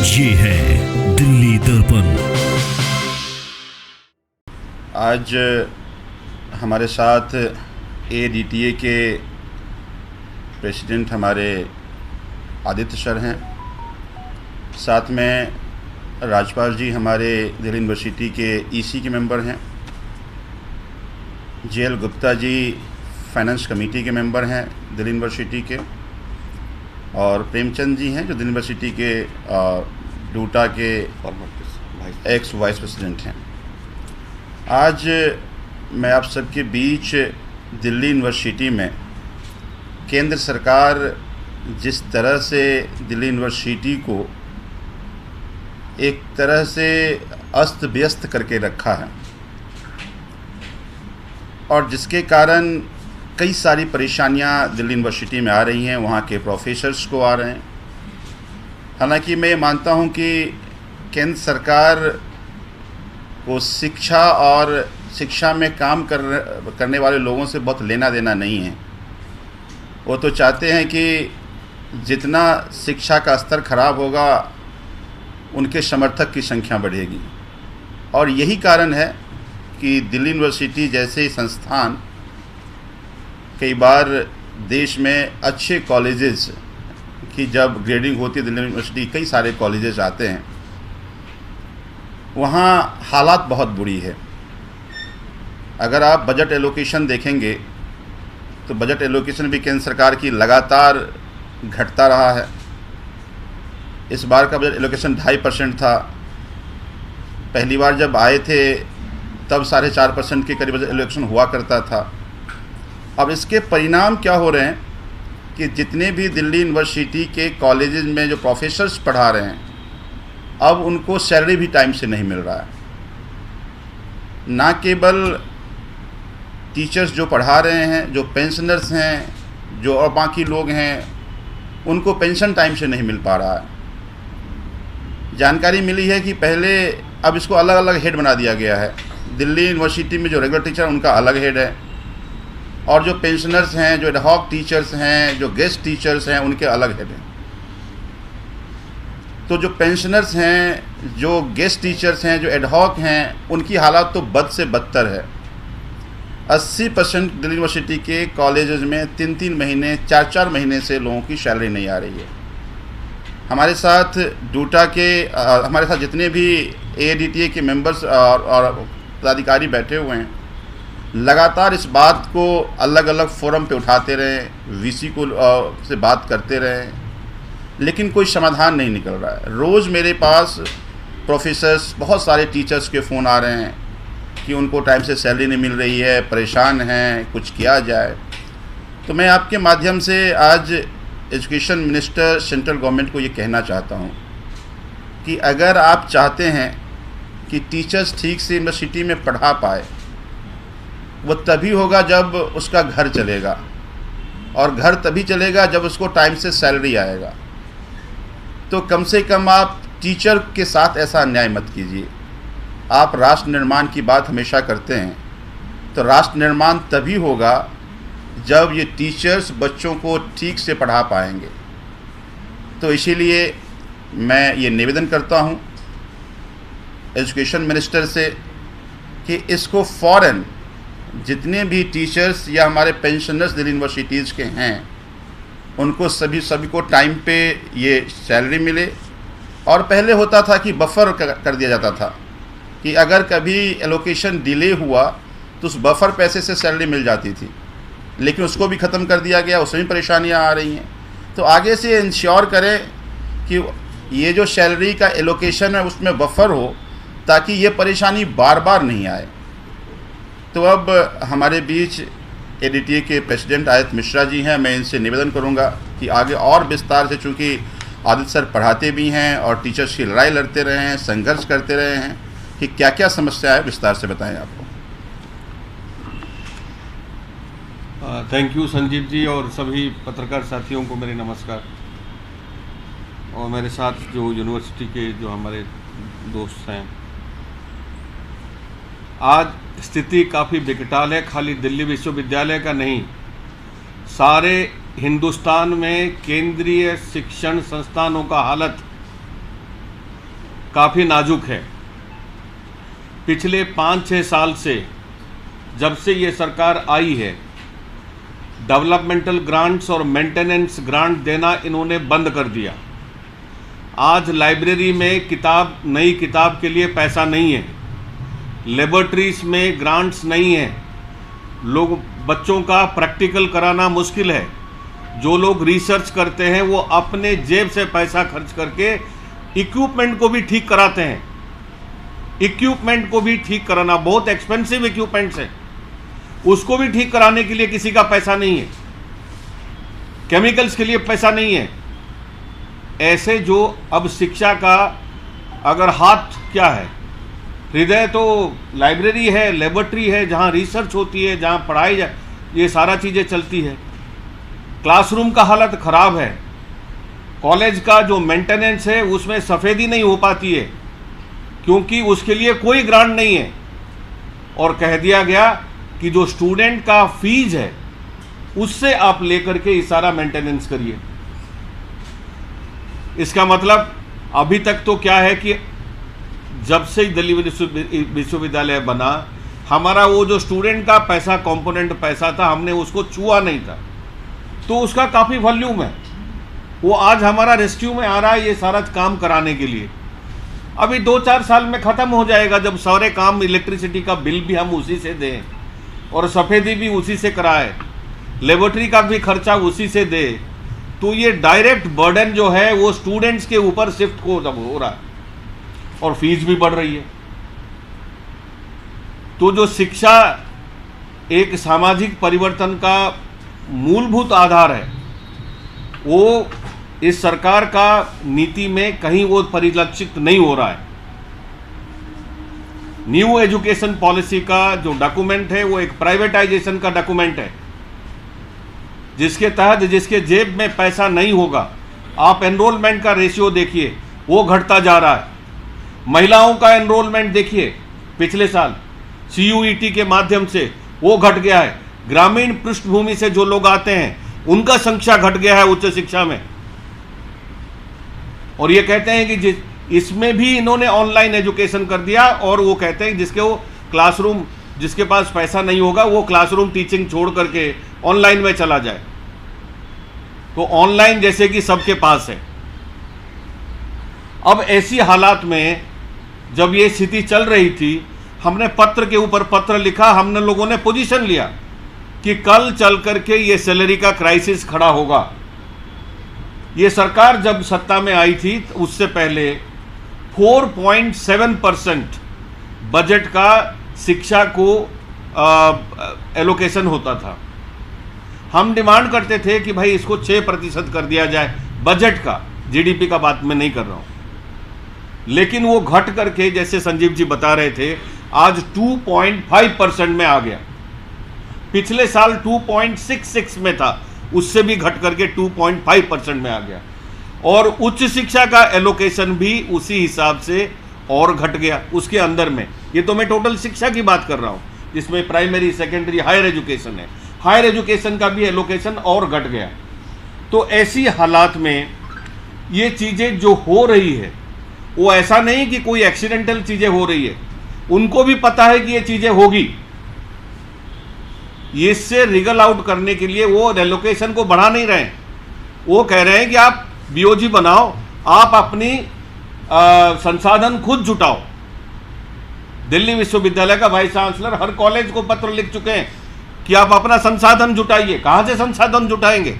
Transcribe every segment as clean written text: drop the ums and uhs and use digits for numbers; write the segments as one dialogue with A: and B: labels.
A: ये है दिल्ली दर्पण।
B: आज हमारे साथ ADTA के प्रेसिडेंट हमारे आदित्य सर हैं, साथ में राजपाल जी हमारे दिल्ली यूनिवर्सिटी के EC के मेंबर हैं, JL Gupta ji finance committee के मेंबर हैं दिल्ली यूनिवर्सिटी के, और प्रेमचंद जी हैं जो दिल्ली यूनिवर्सिटी के डूटा के एक्स वाइस प्रेसिडेंट हैं। आज मैं आप सबके बीच दिल्ली यूनिवर्सिटी में केंद्र सरकार जिस तरह से दिल्ली यूनिवर्सिटी को एक तरह से अस्त व्यस्त करके रखा है और जिसके कारण कई सारी परेशानियां दिल्ली यूनिवर्सिटी में आ रही हैं, वहाँ के प्रोफेसर्स को आ रहे हैं। हालांकि मैं मानता हूँ कि केंद्र सरकार को शिक्षा और शिक्षा में काम करने वाले लोगों से बहुत लेना देना नहीं है। वो तो चाहते हैं कि जितना शिक्षा का स्तर खराब होगा उनके समर्थक की संख्या बढ़ेगी, और यही कारण है कि दिल्ली यूनिवर्सिटी जैसे संस्थान कई बार देश में अच्छे कॉलेजेस की जब ग्रेडिंग होती है, दिल्ली यूनिवर्सिटी कई सारे कॉलेजेस आते हैं, वहाँ हालात बहुत बुरी है। अगर आप बजट एलोकेशन देखेंगे तो बजट एलोकेशन भी केंद्र सरकार की लगातार घटता रहा है। इस बार का बजट एलोकेशन 2.5% था। पहली बार जब आए थे तब 4.5% के करीब बजट एलोकेशन हुआ करता था। अब इसके परिणाम क्या हो रहे हैं कि जितने भी दिल्ली यूनिवर्सिटी के कॉलेजेस में जो प्रोफेसर्स पढ़ा रहे हैं, अब उनको सैलरी भी टाइम से नहीं मिल रहा है। ना केवल टीचर्स जो पढ़ा रहे हैं, जो पेंशनर्स हैं, जो और बाकी लोग हैं, उनको पेंशन टाइम से नहीं मिल पा रहा है। जानकारी मिली है कि पहले अब इसको अलग अलग हेड बना दिया गया है। दिल्ली यूनिवर्सिटी में जो रेगुलर टीचर हैं उनका अलग हेड है, और जो पेंशनर्स हैं, जो एडहॉक टीचर्स हैं, जो गेस्ट टीचर्स हैं, उनके अलग हेड हैं। तो जो पेंशनर्स हैं, जो गेस्ट टीचर्स हैं, जो एडहॉक हैं, उनकी हालत तो बद से बदतर है। 80% दिल्ली यूनिवर्सिटी के कॉलेजेस में 3-3 महीने 4-4 महीने से लोगों की सैलरी नहीं आ रही है। हमारे साथ डूटा के हमारे साथ जितने भी ADTA के मेंबर्स और पदाधिकारी बैठे हुए हैं, लगातार इस बात को अलग अलग फोरम पे उठाते रहे, VC को से बात करते रहे, लेकिन कोई समाधान नहीं निकल रहा है। रोज़ मेरे पास प्रोफेसर्स, बहुत सारे टीचर्स के फ़ोन आ रहे हैं कि उनको टाइम से सैलरी नहीं मिल रही है, परेशान हैं, कुछ किया जाए। तो मैं आपके माध्यम से आज एजुकेशन मिनिस्टर सेंट्रल गवर्नमेंट को ये कहना चाहता हूँ कि अगर आप चाहते हैं कि टीचर्स ठीक से यूनिवर्सिटी में पढ़ा पाए, वो तभी होगा जब उसका घर चलेगा, और घर तभी चलेगा जब उसको टाइम से सैलरी आएगा। तो कम से कम आप टीचर के साथ ऐसा अन्याय मत कीजिए। आप राष्ट्र निर्माण की बात हमेशा करते हैं, तो राष्ट्र निर्माण तभी होगा जब ये टीचर्स बच्चों को ठीक से पढ़ा पाएंगे। तो इसीलिए मैं ये निवेदन करता हूँ एजुकेशन मिनिस्टर से कि इसको फ़ौरन जितने भी टीचर्स या हमारे पेंशनर्स दिल्ली यूनिवर्सिटीज़ के हैं, उनको सभी को टाइम पे ये सैलरी मिले। और पहले होता था कि बफ़र कर दिया जाता था कि अगर कभी एलोकेशन डिले हुआ तो उस बफ़र पैसे से सैलरी मिल जाती थी, लेकिन उसको भी ख़त्म कर दिया गया, उसमें भी परेशानियाँ आ रही हैं। तो आगे से इंश्योर करें कि ये जो सैलरी का एलोकेशन है उसमें बफ़र हो, ताकि ये परेशानी बार बार नहीं आए। तो अब हमारे बीच ADTA के प्रेसिडेंट आदित्य मिश्रा जी हैं। मैं इनसे निवेदन करूंगा कि आगे और विस्तार से, चूँकि आदित्य सर पढ़ाते भी हैं और टीचर्स की लड़ाई लड़ते रहे हैं, संघर्ष करते रहे हैं, कि क्या क्या समस्या है, विस्तार से बताएं आपको।
C: थैंक यू संजीव जी, और सभी पत्रकार साथियों को मेरे नमस्कार। और मेरे साथ जो यूनिवर्सिटी के जो हमारे दोस्त हैं, आज स्थिति काफ़ी बेकटाल है। खाली दिल्ली विश्वविद्यालय का नहीं, सारे हिंदुस्तान में केंद्रीय शिक्षण संस्थानों का हालत काफ़ी नाजुक है। पिछले 5-6 साल से जब से ये सरकार आई है, डेवलपमेंटल ग्रांट्स और मेंटेनेंस ग्रांट देना इन्होंने बंद कर दिया। आज लाइब्रेरी में नई किताब के लिए पैसा नहीं है, लेबोरेटरीज में ग्रांट्स नहीं है, बच्चों का प्रैक्टिकल कराना मुश्किल है। जो लोग रिसर्च करते हैं वो अपने जेब से पैसा खर्च करके इक्विपमेंट को भी ठीक कराते हैं। इक्विपमेंट को भी ठीक कराना, बहुत एक्सपेंसिव इक्विपमेंट्स है, उसको भी ठीक कराने के लिए किसी का पैसा नहीं है, केमिकल्स के लिए पैसा नहीं है। ऐसे जो अब शिक्षा का अगर हाथ क्या है, हृदय तो लाइब्रेरी है, लेबोरेटरी है, जहाँ रिसर्च होती है, जहाँ पढ़ाई ये सारा चीज़ें चलती है। क्लासरूम का हालत ख़राब है, कॉलेज का जो मेंटेनेंस है उसमें सफ़ेदी नहीं हो पाती है क्योंकि उसके लिए कोई ग्रांट नहीं है। और कह दिया गया कि जो स्टूडेंट का फीस है उससे आप लेकर के इस सारा मेंटेनेंस करिए। इसका मतलब अभी तक तो क्या है कि जब से दिल्ली विश्वविद्यालय बना, हमारा वो जो स्टूडेंट का पैसा, कंपोनेंट पैसा था, हमने उसको छुआ नहीं था, तो उसका काफ़ी वॉल्यूम है। वो आज हमारा रेस्क्यू में आ रहा है ये सारा काम कराने के लिए। अभी 2-4 साल में ख़त्म हो जाएगा जब सारे काम, इलेक्ट्रिसिटी का बिल भी हम उसी से दें और सफ़ेदी भी उसी से कराए, लेबोरेटरी का भी खर्चा उसी से दे, तो ये डायरेक्ट बर्डन जो है वो स्टूडेंट्स के ऊपर शिफ्ट हो रहा है और फीस भी बढ़ रही है। तो जो शिक्षा एक सामाजिक परिवर्तन का मूलभूत आधार है, वो इस सरकार का नीति में कहीं वो परिलक्षित नहीं हो रहा है। न्यू एजुकेशन पॉलिसी का जो डॉक्यूमेंट है वो एक प्राइवेटाइजेशन का डॉक्यूमेंट है, जिसके तहत जिसके जेब में पैसा नहीं होगा, आप एनरोलमेंट का रेशियो देखिए वो घटता जा रहा है। महिलाओं का एनरोलमेंट देखिए, पिछले साल CUET के माध्यम से वो घट गया है। ग्रामीण पृष्ठभूमि से जो लोग आते हैं उनका संख्या घट गया है उच्च शिक्षा में। और ये कहते हैं कि इसमें भी इन्होंने ऑनलाइन एजुकेशन कर दिया, और वो कहते हैं जिसके वो क्लासरूम, जिसके पास पैसा नहीं होगा वो क्लासरूम टीचिंग छोड़ करके ऑनलाइन में चला जाए। तो ऑनलाइन जैसे कि सबके पास है। अब ऐसी हालात में जब ये स्थिति चल रही थी, हमने पत्र के ऊपर पत्र लिखा, हमने लोगों ने पोजीशन लिया कि कल चल करके ये सैलरी का क्राइसिस खड़ा होगा। ये सरकार जब सत्ता में आई थी उससे पहले 4.7% बजट का शिक्षा को एलोकेशन होता था। हम डिमांड करते थे कि भाई इसको 6% कर दिया जाए बजट का, GDP का बात मैं नहीं कर रहा हूँ। लेकिन वो घट करके, जैसे संजीव जी बता रहे थे, आज 2.5% में आ गया। पिछले साल 2.66 में था, उससे भी घट करके 2.5% में आ गया। और उच्च शिक्षा का एलोकेशन भी उसी हिसाब से और घट गया उसके अंदर में। ये तो मैं टोटल शिक्षा की बात कर रहा हूँ, जिसमें प्राइमरी, सेकेंडरी, हायर एजुकेशन है। हायर एजुकेशन का भी एलोकेशन और घट गया। तो ऐसी हालात में ये चीज़ें जो हो रही है वो ऐसा नहीं कि कोई एक्सीडेंटल चीज़ें हो रही है, उनको भी पता है कि ये चीज़ें होगी। इससे रिगल आउट करने के लिए वो एलोकेशन को बढ़ा नहीं रहे हैं। वो कह रहे हैं कि आप BOG बनाओ, आप अपनी संसाधन खुद जुटाओ। दिल्ली विश्वविद्यालय का वाइस चांसलर हर कॉलेज को पत्र लिख चुके हैं कि आप अपना संसाधन जुटाइए। कहां से संसाधन जुटाएंगे?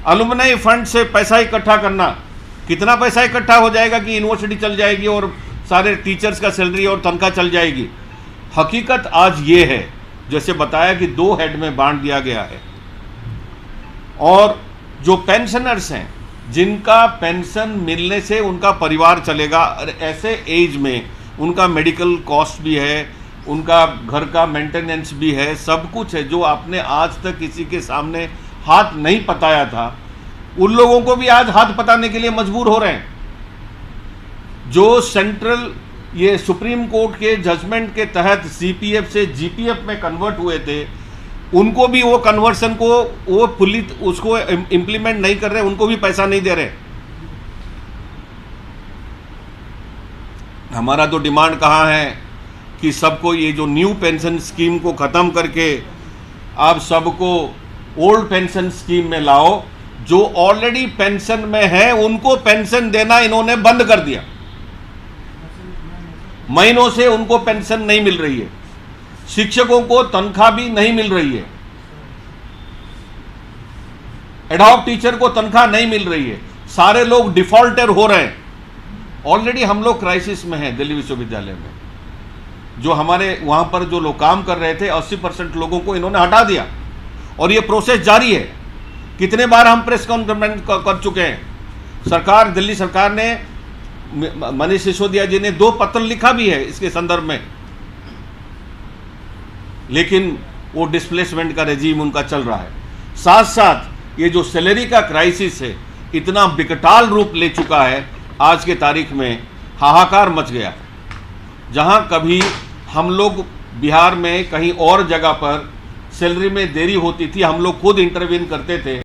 C: अलुमनाई फंड से पैसा इकट्ठा करना, कितना पैसा इकट्ठा हो जाएगा कि यूनिवर्सिटी चल जाएगी और सारे टीचर्स का सैलरी और तनख्वाह चल जाएगी? हकीकत आज ये है, जैसे बताया कि 2 हेड में बांट दिया गया है। और जो पेंशनर्स हैं, जिनका पेंशन मिलने से उनका परिवार चलेगा, ऐसे एज में उनका मेडिकल कॉस्ट भी है, उनका घर का मेंटेनेंस भी है, सब कुछ है जो आपने आज तक किसी के सामने हाथ नहीं पताया था, उन लोगों को भी आज हाथ पताने के लिए मजबूर हो रहे हैं। जो सेंट्रल, ये सुप्रीम कोर्ट के जजमेंट के तहत CPF से GPF में कन्वर्ट हुए थे, उनको भी वो कन्वर्सन को वो उसको इम्प्लीमेंट नहीं कर रहे, उनको भी पैसा नहीं दे रहे। हमारा तो डिमांड कहाँ है कि सबको ये जो न्यू पेंशन स्कीम को ख़त्म करके आप सबको ओल्ड पेंशन स्कीम में लाओ। जो ऑलरेडी पेंशन में है उनको पेंशन देना इन्होंने बंद कर दिया, महीनों से उनको पेंशन नहीं मिल रही है, शिक्षकों को तनख्वाह भी नहीं मिल रही है, एडहॉक टीचर को तनख्वाह नहीं मिल रही है, सारे लोग डिफॉल्टर हो रहे हैं। ऑलरेडी हम लोग क्राइसिस में हैं दिल्ली विश्वविद्यालय में। जो हमारे वहां पर जो लोग काम कर रहे थे 80% लोगों को इन्होंने हटा दिया और ये प्रोसेस जारी है। कितने बार हम प्रेस कॉन्फ्रेंस कर चुके हैं। सरकार, दिल्ली सरकार ने, मनीष सिसोदिया जी ने 2 पत्र लिखा भी है इसके संदर्भ में, लेकिन वो डिस्प्लेसमेंट का रेजीम उनका चल रहा है। साथ साथ ये जो सैलरी का क्राइसिस है इतना विकटाल रूप ले चुका है, आज के तारीख में हाहाकार मच गया। जहां कभी हम लोग बिहार में कहीं और जगह पर सैलरी में देरी होती थी, हम लोग खुद इंटरवीन करते थे।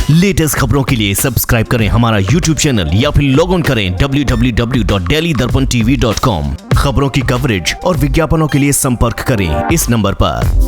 A: लेटेस्ट खबरों के लिए सब्सक्राइब करें हमारा YouTube चैनल या फिर लॉग ऑन करें www.delhidarpantv.com। खबरों की कवरेज और विज्ञापनों के लिए संपर्क करें इस नंबर पर।